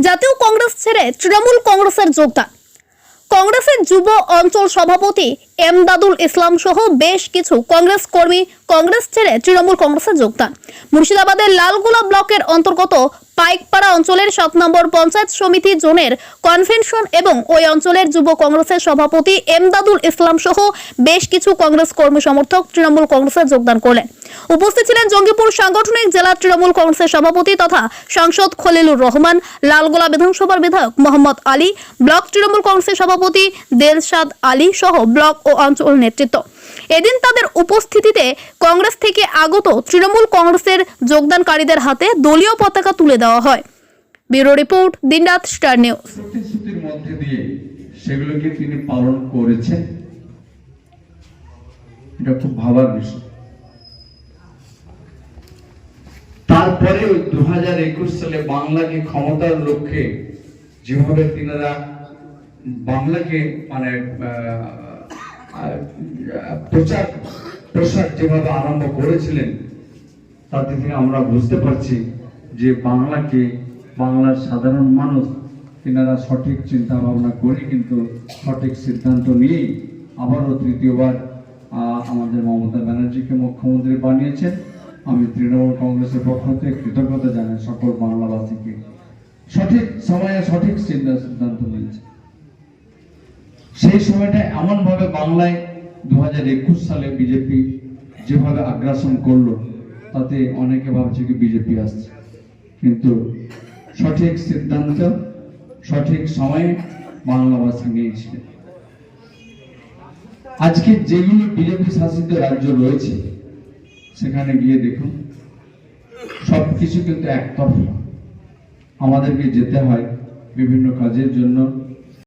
জাতীয় কংগ্রেস ছেড়ে তৃণমূল কংগ্রেসের যোগদান। কংগ্রেসের যুব অঞ্চল সভাপতি এমদাদুল ইসলাম সহ বেশ কিছু কংগ্রেস কর্মী কংগ্রেস ছেড়ে তৃণমূল কংগ্রেসে যোগদান। মুর্শিদাবাদের লালগোলা ব্লকের অন্তর্গত পাইকপাড়া অঞ্চলের 7 নম্বর পঞ্চায়েত সমিতি জোনের কনভেনশন এবং ওই অঞ্চলের যুব কংগ্রেসের সভাপতি এমদাদুল ইসলাম সহ বেশ কিছু কংগ্রেস কর্মী সমর্থক তৃণমূল কংগ্রেসে যোগদান করলেন। উপস্থিত ছিলেন জঙ্গিপুর সাংগঠনিক জেলা তৃণমূল কংগ্রেসের সভাপতি তথা সাংসদ খলিলুর রহমান, লালগোলা বিধানসভার বিধায়ক মোহাম্মদ আলী, ব্লক তৃণমূল কংগ্রেসের সভাপতি দেলশাদ আলী সহ ব্লক ও অঞ্চল নেতৃত্ব। এদিন তাদের উপস্থিতিতে কংগ্রেস থেকে আগত তৃণমূল কংগ্রেসের যোগদানকারীদের হাতে দলীয় পতাকা তুলে দেওয়া হয়। ব্যুরো রিপোর্ট, দিনরাত স্টার নিউজ। প্রতিশ্রুতির মধ্যে দিয়ে সেগুলোকে তিনি পালন করেছেন, এটা খুব ভাবার বিষয়। তারপরে 2021 সালে বাংলাকে ক্ষমতার লক্ষ্যে যেভাবে তিনারা বাংলাকে মানে প্রচার প্রসার যেভাবে আরম্ভ করেছিলেন, তাতে থেকে আমরা বুঝতে পারছি যে বাংলাকে, বাংলার সাধারণ মানুষ তিনারা সঠিক চিন্তা ভাবনা করে কিন্তু সঠিক সিদ্ধান্ত নিয়েই আবারও তৃতীয়বার আমাদের মমতা ব্যানার্জিকে মুখ্যমন্ত্রী বানিয়েছেন। আমি তৃণমূল কংগ্রেসের পক্ষ থেকে কৃতজ্ঞতা জানাই সকল বাংলাবাসীকে। সঠিক সময়ে সঠিক সিদ্ধান্ত নিয়েছে। সেই সময়টা এমন ভাবে বাংলায় 2021 সালে বিজেপি যেভাবে আগ্রাসন করলো, তাতে অনেকে ভাবছে কি বিজেপি আসছে, কিন্তু সঠিক সিদ্ধান্ত সঠিক সময়ে বাংলাবাসী নিয়েছিলেন। আজকে যেগুলো বিজেপি শাসিত রাজ্য রয়েছে সেখানে গিয়ে দেখুন সবকিছু কিন্তু একতরফা। আমাদেরকে যেতে হয় বিভিন্ন কাজের জন্য,